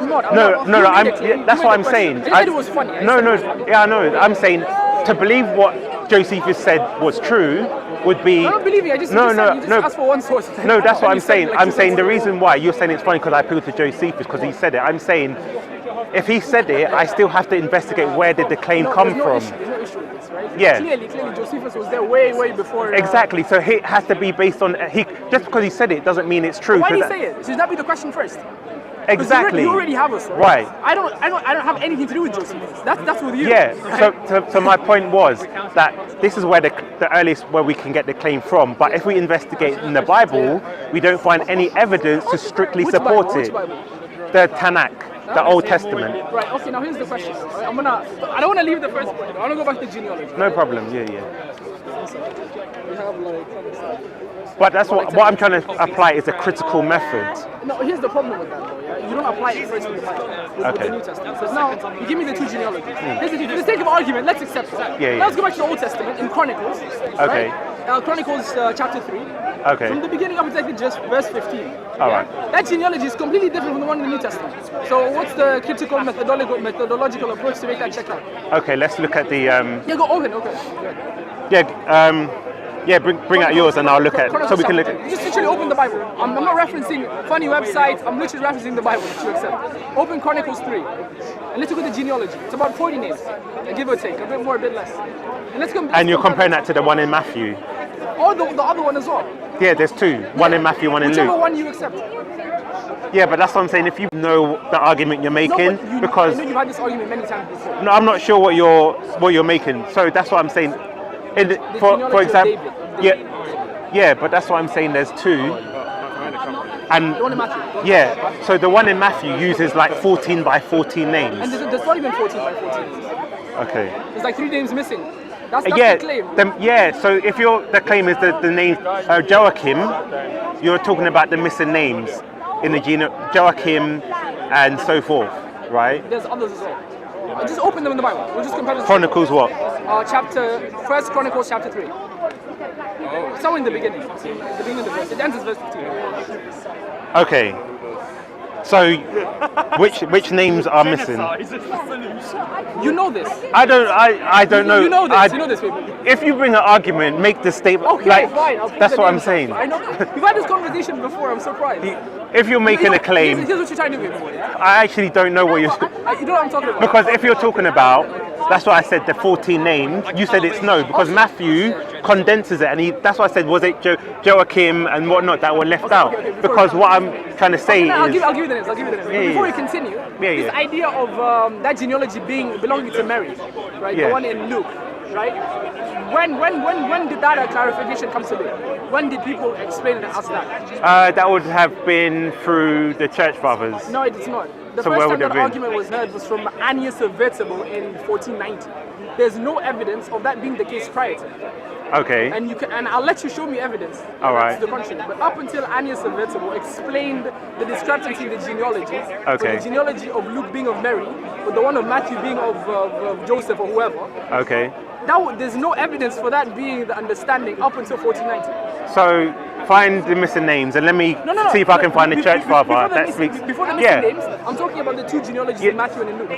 That's what I'm saying. You said it was funny. I know. I'm saying to believe what Josephus said was true would be. I don't believe you. I just asked for one source. No, that's what I'm saying. I'm saying the reason why you're saying it's funny because I appealed to Josephus because he said it. I'm saying if he said it, I still have to investigate where did the claim come from. There's no issue with this, right? Yeah. Clearly, Josephus was there way before. Exactly. So it has to be based on just because he said it doesn't mean it's true. Why did he say it? Should that be the question first? Exactly. You already have us, right? I don't have anything to do with Josephus. That's with you. Yeah. Right? So my point was that this is where the earliest where we can get the claim from. But if we investigate in the Bible, we don't find any evidence to strictly support it. The Tanakh, the Old Testament. Right. Okay. Now here's the question. I don't want to leave the first point. I want to go back to genealogy. No problem. Yeah. But that's what I'm trying to apply is a critical method. No, here's the problem with that though, yeah? You don't apply it first with the Bible, with the New Testament. So now, you give me the 2 genealogies. For the sake of argument, let's accept it. Now let's go back to the Old Testament in Chronicles. Okay. Right? Chronicles chapter 3. Okay. From the beginning up to just verse 15. All right. That genealogy is completely different from the one in the New Testament. So what's the critical methodological approach to make that check out? Okay, let's look at the... Yeah, go open. Yeah, bring out yours and I'll look at so we can look at. Just literally open the Bible. I'm not referencing funny websites. I'm literally referencing the Bible that you accept. Open Chronicles 3 and let's look at the genealogy. It's about 40 names, give or take, a bit more, a bit less. And and you're comparing that to the one in Matthew. Or the other one as well. Yeah, there's 2. One in Matthew, one in Luke. Whichever one you accept. Yeah, but that's what I'm saying. If you know the argument you're making, because I know you've had this argument many times before. No, I'm not sure what you're making. So that's what I'm saying. For example, but that's what I'm saying. There's 2, and the one in Matthew. So the one in Matthew uses like 14 by 14 names. And there's not even 14 by 14. Okay. There's like 3 names missing. That's the claim. So if the claim is the name Joachim, you're talking about the missing names in the Joachim and so forth, right? There's others as well. Just open them in the Bible. We'll just compare them. Chronicles what? 1 Chronicles chapter 3. somewhere in the beginning. The beginning of the verse. It ends as verse 15. Okay. So, which names are missing? You know this. I don't know. You know this. I- You know this, people. If you bring an argument, make the statement. Okay, like, fine. I'll pick that's the what I'm names. saying. I know. We've had this conversation before. I'm surprised. If you're making a claim, Here's what you're trying to do. Yeah? I actually don't know what you're. You know what I'm talking about. Because if you're talking about, that's what I said, the 14 names, you said it's no, because Matthew condenses it, and that's why I said, was it Joachim and whatnot that were left out? okay, Because what I'm trying to say I'll is. give you the names. I'll give you the names. Yeah, Before yeah. we continue, Yeah, this yeah. idea of that genealogy belonging to Mary, right? Yeah. The one in Luke, right? When did that clarification come to be? When did people explain it as that? That would have been through the church fathers. No, it's not. The So first where time would it that have been? argument was heard was from Annius Vertebral in 1490. There's no evidence of that being the case prior to that. Okay. And I'll let you show me evidence. All right. To the contrary. But up until Annius Vertebral explained the discrepancy in the genealogy. Okay. So the genealogy of Luke being of Mary, but the one of Matthew being of Joseph or whoever. Okay. There's no evidence for that being the understanding up until 1490. So find the missing names and let me No. see if I can find the church father Before the that missing- speaks. Before the missing names, I'm talking about the two genealogies in Matthew and in Luke.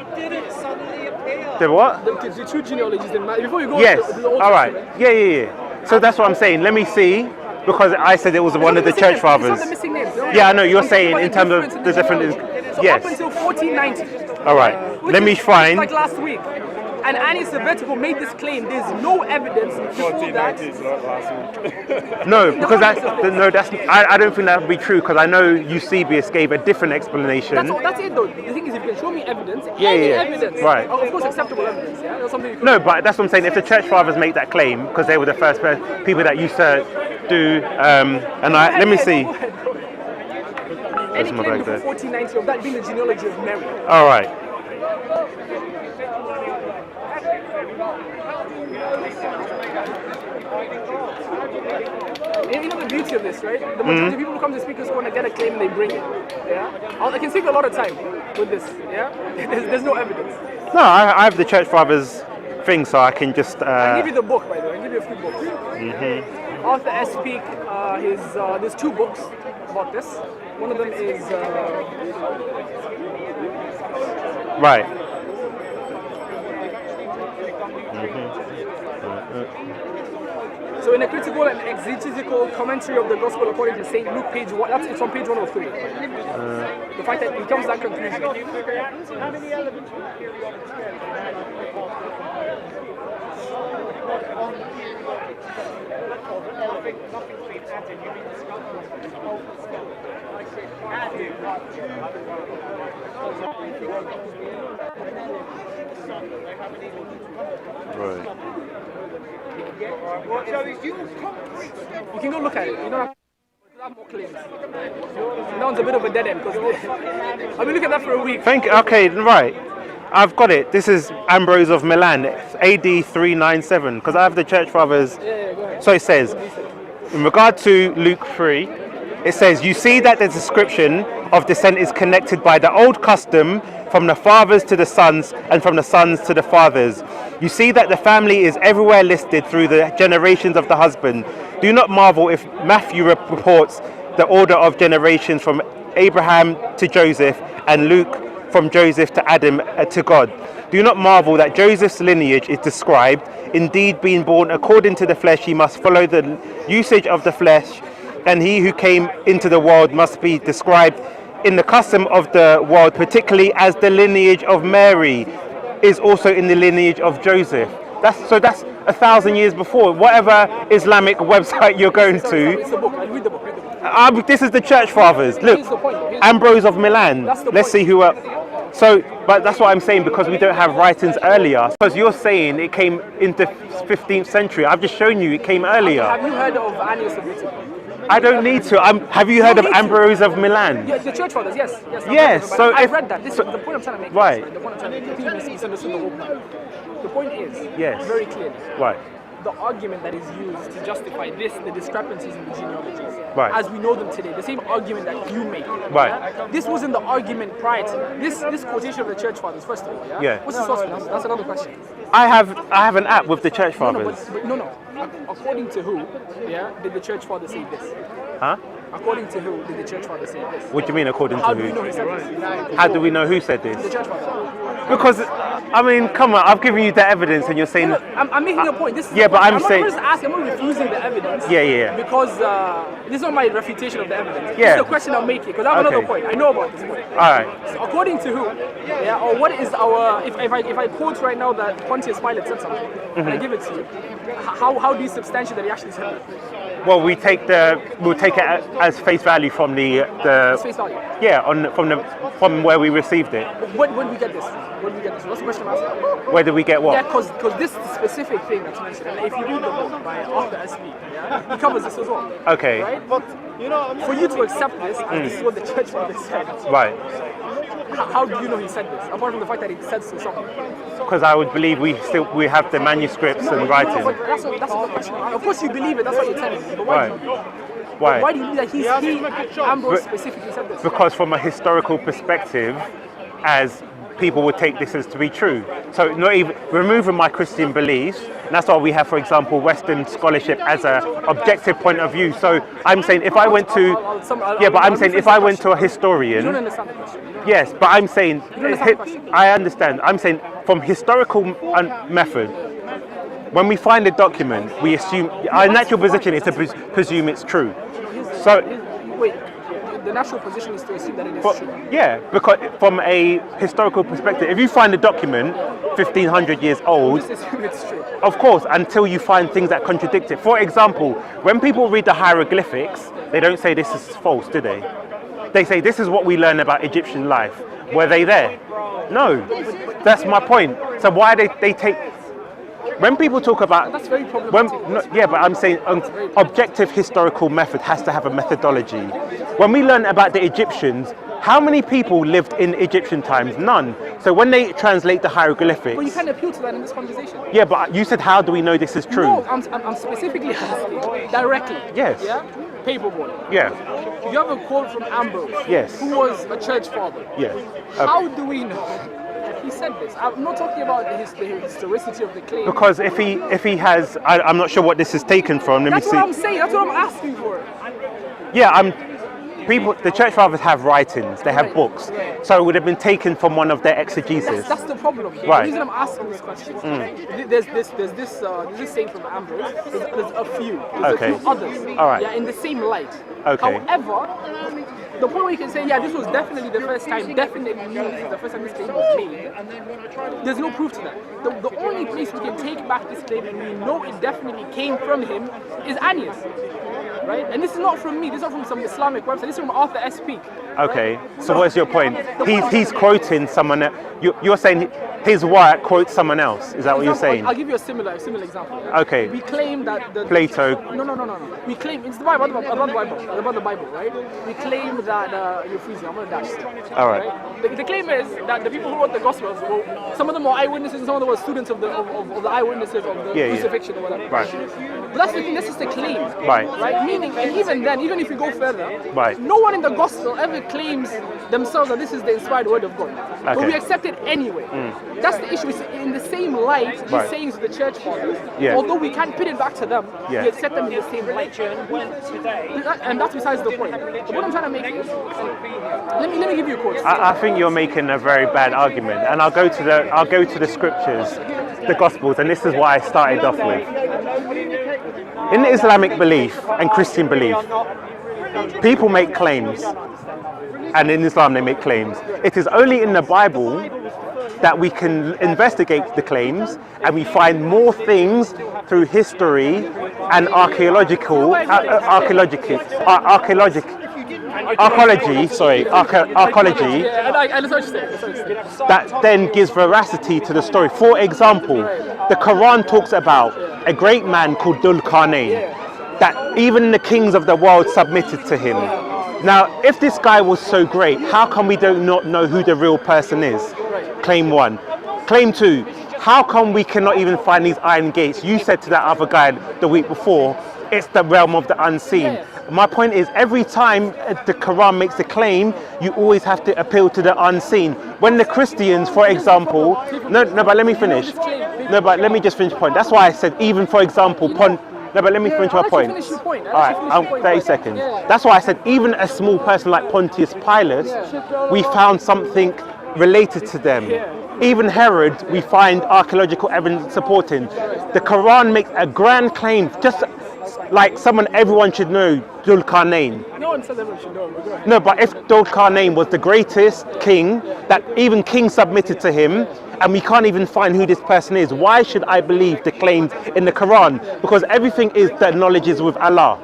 The what? The two genealogies in Matthew. Before you go Yes. to the Old All right. Testament. Yeah. So that's what I'm saying. Let me see, because I said it was one of the church It's not fathers. the missing names. No? Yeah, I know, you're I'm saying talking in about terms of difference in the different. genealogy. So Yes. up until 1490. All right. which Let me is find. like last week. And Annius Vertebral made this claim. There's no evidence before that. No, because I don't think that would be true, because I know Eusebius gave a different explanation. That's it though. The thing is, if you can show me evidence, Yeah, any yeah. evidence, Right. of course acceptable evidence, yeah? That's something you can No, but that's what I'm saying. If the church fathers make that claim, because they were the first people that usurped, let me see. Any my claim bag before there? 1490 of that being the genealogy of Mary. All right. You know the beauty of this, right? The majority of people who come to speakers want to get a claim and they bring it. Yeah, I can save you a lot of time with this. Yeah, there's no evidence. No, I have the church fathers thing, so I can just. I'll give you the book, by the way. I'll give you a few books. Arthur S. Peake, there's two books about this. One of them is Right. so in a critical and exegetical commentary of the Gospel according to St. Luke, page 1. It's on page 103. The fact that he comes to that conclusion. Right. You can go look at it. You don't have more claims. That one's a bit of a dead end because I've been looking at that for a week. Okay, right. I've got it. This is Ambrose of Milan, AD 397, because I have the church fathers. Yeah, go ahead. So it says, in regard to Luke 3, it says, you see that the description of descent is connected by the old custom from the fathers to the sons and from the sons to the fathers. You see that the family is everywhere listed through the generations of the husband. Do not marvel if Matthew reports the order of generations from Abraham to Joseph and Luke from Joseph to Adam to God. Do not marvel that Joseph's lineage is described. Indeed, being born according to the flesh, he must follow the usage of the flesh, and he who came into the world must be described in the custom of the world, particularly as the lineage of Mary is also in the lineage of Joseph. That's 1,000 years before. Whatever Islamic website you're going to. It's the book. I'll read the book. This is the church fathers. Look, Here's the point. Ambrose of Milan. That's the Let's point. see who. But that's what I'm saying, because we don't have writings earlier. Because you're saying it came in the 15th century. I've just shown you it came earlier. Have you heard of Annius Vertebral? I don't need to. Have you heard of Ambrose of Milan? Yeah, the church fathers, yes. Yes, so I've if- read that. This is the point I'm trying to make. Right. The point I'm trying to make. People misunderstood the whole point. The point is, Yes. very clearly, Right. the argument that is used to justify the discrepancies in the genealogies, Right. as we know them today, the same argument that you make. Right. Yeah? This wasn't the argument prior to that. This quotation of the church fathers, first of all. Yeah. Yeah. What's the source for this? That's another question. I have an app with the church No, fathers. no. According to who, yeah, did the church father say this? Huh? According to who did the church father say this? What do you mean according How to do we know who? he said this? How do we know who said The this? church father. Because, I mean, come on, I've given you the evidence and you're saying... No, I'm making a point. This is Yeah, but I'm saying- not just asking. I'm not refusing the evidence. Yeah. Because this is not my refutation of the evidence. Yeah. This is the question I'm making. Because I have another point. I know about this point. All right. So according to who? Yeah. Or what is our? If I quote right now that Pontius Pilate said something, and I give it to you, how do you substantiate that he actually said it? Well, we'll take it as face value from the It's face value. yeah, from where we received it. When do we get this? When do we get this? What's the question I'm asking? Where did we get what? Yeah, because this specific thing that's mentioned, and if you read the book by Arthur S.P., yeah, he covers this as well. Okay. Right? But for you to accept this, and this is what the church father said, Right. how do you know he said this? Apart from the fact that he said so something. Because I would believe we have the manuscripts and writing. But that's not the question. Of course you believe it, that's what you're telling me. But why? Right. Do you, Why? why do you believe that he Ambrose specifically said this? Because from a historical perspective, as people would take this as to be true. So not even removing my Christian beliefs, and that's why we have, for example, Western scholarship as an objective point of view. So I'm saying if I went to, if I went to a historian, You don't understand the question. yes, but I'm saying, understand the question? I understand. I'm saying from historical method, when we find a document, we assume, our natural position is to presume it's true. So, Wait, the natural position is to assume that it is true. yeah, because from a historical perspective, if you find a document 1500 years old, Just assume it's true. of course, until you find things that contradict it. For example, when people read the hieroglyphics, they don't say this is false, do they? They say this is what we learn about Egyptian life. Were they there? No, that's my point. So why they take... When people talk about... That's very problematic. Yeah, but I'm saying objective historical method has to have a methodology. When we learn about the Egyptians, how many people lived in Egyptian times? None. So when they translate the hieroglyphics... But you can't appeal to that in this conversation. Yeah, but you said, how do we know this is true? No, I'm specifically asking directly. Yes. Yeah? Paperboy. Yeah, You have a quote from Ambrose. Yes. Who was a church father. yeah. How do we know that he said this? I'm not talking about the historicity of the claim. Because if he has... I'm not sure what this is taken from. Let That's me see. what I'm saying. That's what I'm asking for. Yeah, the church fathers have writings, they have books, so it would have been taken from one of their exegesis. That's the problem. Right. The reason I'm asking this question, there's this saying from Ambrose. There's a few. There's Okay. a few others. All right. Yeah, in the same light. Okay. However, the point where you can say, yeah, this was definitely the first time. Definitely the first time this claim was made. There's no proof to that. The only place we can take back this claim and we know it definitely came from him is Annius. Right? And this is not from me, this is not from some Islamic website, this is from Arthur S.P. Okay, so what's your point? He's quoting someone, you're saying his work quotes someone else, is that what you're saying? I'll give you a similar example. Yeah? Okay. We claim that Plato. No. We claim, it's the Bible, about the Bible, right? We claim that, you're freezing, I'm going to dash. All right. The claim is that the people who wrote the Gospels, some of them were eyewitnesses, some of them were students of the eyewitnesses of the crucifixion or whatever. Right. But that's the thing, that's just a claim. Right. Meaning, and even then, even if you go further, Right. no one in the Gospel ever claims themselves that this is the inspired word of God. But Okay. we accept it anyway. That's the issue. It's in the same light, these Right. sayings of the church fathers, Yeah. although we can't put it back to them, Yeah. we accept them in the same light. And that's besides the point. But what I'm trying to make is, let me give you a quote. I think you're making a very bad argument, and I'll go to the scriptures, the Gospels, and this is what I started off with. In Islamic belief and Christian belief, people make claims, and in Islam they make claims. It is only in the Bible that we can investigate the claims, and we find more things through history and archaeology, Yeah, and that's what you're saying. that then gives veracity to the story. For example, the Quran talks about a great man called Dhul Qarnayn, that even the kings of the world submitted to him. Now, if this guy was so great, how come we do not know who the real person is? Claim one. Claim two, how come we cannot even find these iron gates? You said to that other guy the week before, it's the realm of the unseen. My point is, every time the Quran makes a claim, you always have to appeal to the unseen. When the Christians, for example, no, but let me finish. This claim, No, but let me just finish the point. That's why I said, even for example, No, but let me finish my point. Finish your point. All right, 30 seconds. Yeah. That's why I said, even a small person like Pontius Pilate, we found something related to them. Even Herod, we find archaeological evidence supporting. The Quran makes a grand claim, just like everyone should know, Dhul Qarnayn. No one says everyone should know. Go ahead. No, but if Dhul Qarnayn was the greatest king, that even kings submitted to him, and we can't even find who this person is, why should I believe the claims in the Quran? Because everything is that knowledge is with Allah.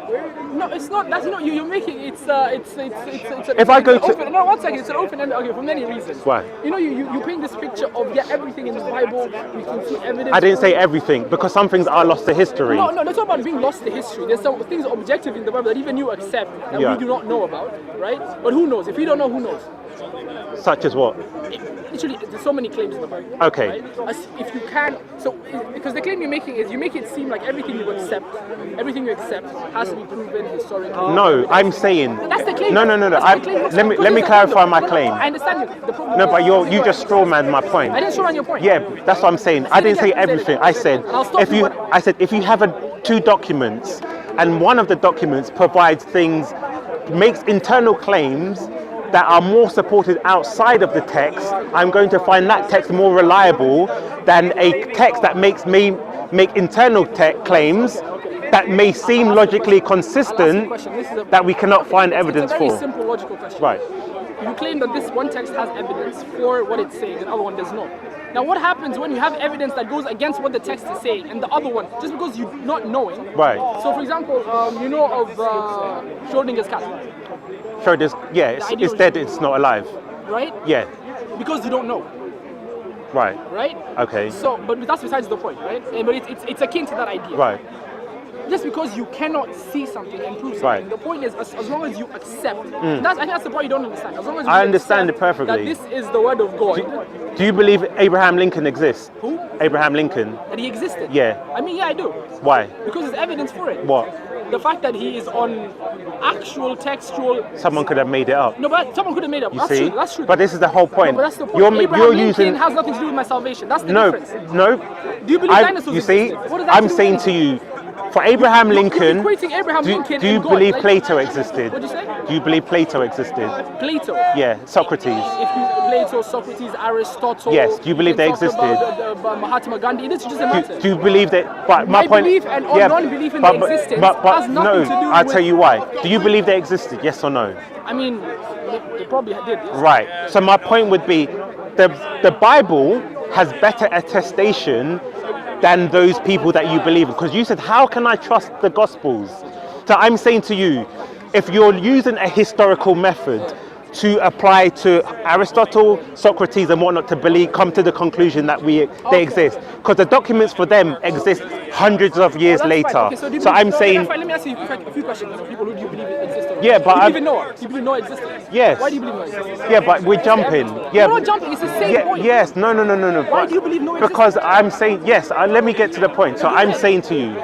No, it's not. That's not you. You're making it's If I go to open, no, 1 second. It's an open end. Okay, for many reasons. Why? You know, you paint this picture of everything in the Bible. We can see evidence. I didn't say everything, because some things are lost to history. No, that's not about being lost to history. There's some things objective in the Bible that even you accept that we do not know about, right? But who knows? If we don't know, who knows? Such as what? Literally, there's so many claims in the Bible. Okay. Right? If you can, because the claim you're making is you make it seem like everything you accept has to be proven historically. No, I'm saying. That's the claim. No. Let me clarify my claim. I understand you. The problem. No, but you just strawmanned my point. I didn't strawman your point. Yeah, that's what I'm saying. I didn't say everything. I said if you have two documents, and one of the documents provides things, makes internal claims that are more supported outside of the text, I'm going to find that text more reliable than a text that makes me make internal claims that may seem logically consistent that we cannot find evidence for. It's a very simple logical question. Right. You claim that this one text has evidence for what it's saying and the other one does not. Now what happens when you have evidence that goes against what the text is saying and the other one, just because you're not knowing? Right. So for example, you know of Schrodinger's cat. It's dead, it's not alive. Right? Yeah. Because you don't know. Right. Right? Okay. So, but that's besides the point, right? But it's akin to that idea. Right. Just because you cannot see something and prove something, Right. the point is, as long as you accept, I think that's the part you don't understand. As long as you I understand it accept perfectly. that this is the word of God. Do you believe Abraham Lincoln exists? Who? Abraham Lincoln. That he existed? Yeah. I mean, yeah, I do. Why? Because there's evidence for it. What? The fact that he is on actual textual. Someone could have made it up. No, but someone could have made it up. You That's see? true. That's true. But this is the whole point. No, but that's the point. You're Abraham Lincoln using. has nothing to do with my salvation. That's the difference. No. Do you believe dinosaurs You see? existed? What does that I'm do saying with to anything? you, for Abraham Lincoln, You're equating Abraham Lincoln do you and God, believe like- Plato existed? What'd you say? Do you believe Plato existed? Plato. Yeah, Socrates. If you Plato, Socrates, Aristotle. Yes, do you believe they can talk existed? about, Mahatma Gandhi. This doesn't matter. Do you believe that? But My point. belief and non-belief in their existence has nothing no, to do I'll with. tell you why. Do you believe they existed? Yes or no? I mean, they probably did. Yes. Right. So my point would be, the Bible has better attestation than those people that you believe in. Because you said, how can I trust the Gospels? So I'm saying to you, if you're using a historical method to apply to Aristotle, Socrates and whatnot to come to the conclusion that they exist, because the documents for them exist hundreds of years later. Okay, so I'm saying, let me ask you a few questions of people who do you believe existed. Yeah, but do you believe in Noah? Do you believe Noah existed? Yes. Why do you believe Noah existed? Yeah, but we're jumping. Yeah. We're not jumping. It's the same point. Yes. No. Why do you believe Noah existed? Because I'm saying yes. Let me get to the point. So I'm saying to you,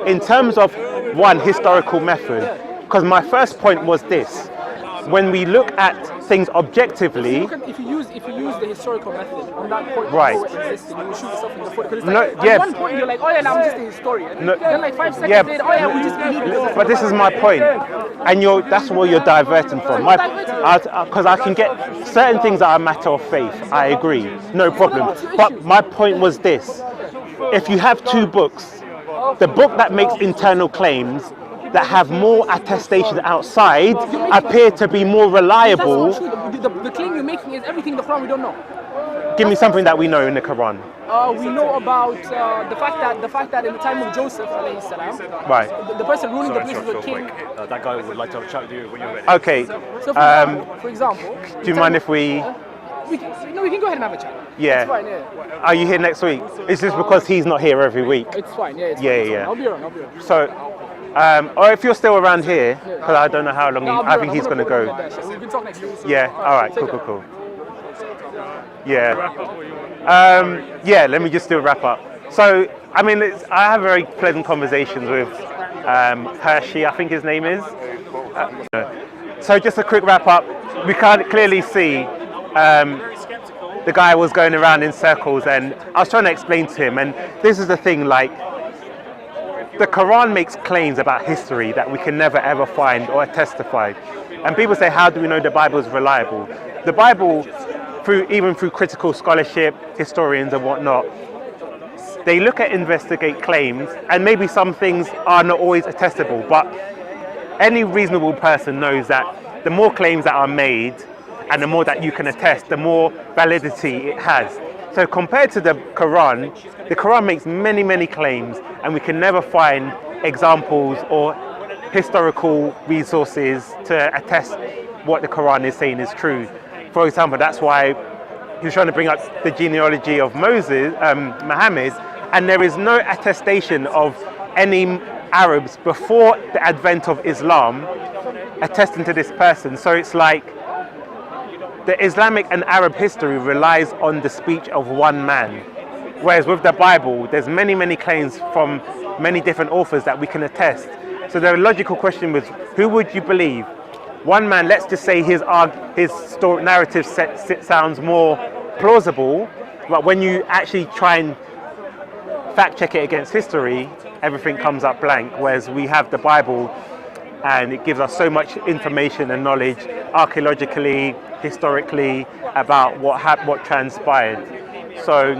in terms of one historical method, because my first point was this: when we look at things objectively. If you use the historical method on that point, Right. Noah existed, you will shoot yourself in the foot. Because it's No, like, yes. at one point you're like, oh yeah, I'm just a historian. No. Then like 5 seconds Yeah. later, oh yeah, we just believe it. But this is my point, and that's where you're diverting from. Because I can get certain things that are a matter of faith. I agree, no problem. But my point was this: if you have two books, the book that makes internal claims that have more attestation outside appear to be more reliable. That's not true. The claim you're making is everything in the Quran we don't know. Give me something that we know in the Quran. We know about the fact that in the time of Joseph, alayhi salam, Right. the person ruling the place was a king. That guy would like to have a chat with you when you're ready. Okay. So for example, Do you mind if we? we can go ahead and have a chat. Yeah. It's fine. Yeah. Are you here next week? It's just because he's not here every week. It's fine. Yeah. It's Yeah, fine, it's yeah. fine. I'll be around. So, or if you're still around here, because I don't know how long. No, I'll be I around. think he's I'm going to gonna go. put it on the dash. We can talk next week. Yeah. All right. Take Cool. care. Yeah. Yeah. Let me just do a wrap up. So, I mean, I have very pleasant conversations with Hershey, I think his name is. So, just a quick wrap up. We can clearly see the guy was going around in circles, and I was trying to explain to him, and this is the thing, like, the Quran makes claims about history that we can never ever find or testify. And people say, how do we know the Bible is reliable? The Bible, even through critical scholarship, historians and whatnot, they look at investigate claims, and maybe some things are not always attestable, but any reasonable person knows that the more claims that are made and the more that you can attest, the more validity it has. So compared to the Quran makes many, many claims, and we can never find examples or historical resources to attest what the Quran is saying is true. For example, that's why he was trying to bring up the genealogy of Muhammad, and there is no attestation of any Arabs before the advent of Islam attesting to this person. So it's like the Islamic and Arab history relies on the speech of one man. Whereas with the Bible, there's many, many claims from many different authors that we can attest. So the logical question was, who would you believe? One man, let's just say his story narrative sounds more plausible, but when you actually try and fact check it against history, everything comes up blank. Whereas we have the Bible, and it gives us so much information and knowledge archaeologically, historically, about what transpired. So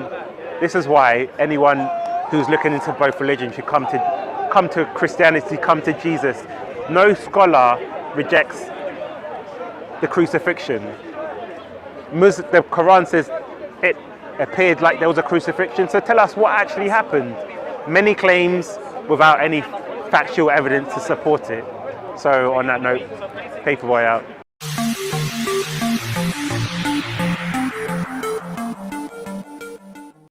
this is why anyone who's looking into both religions should come to Christianity, come to Jesus. No scholar rejects the crucifixion. The Quran says it appeared like there was a crucifixion, so tell us what actually happened. Many claims without any factual evidence to support it. So on that note, Paperboy out.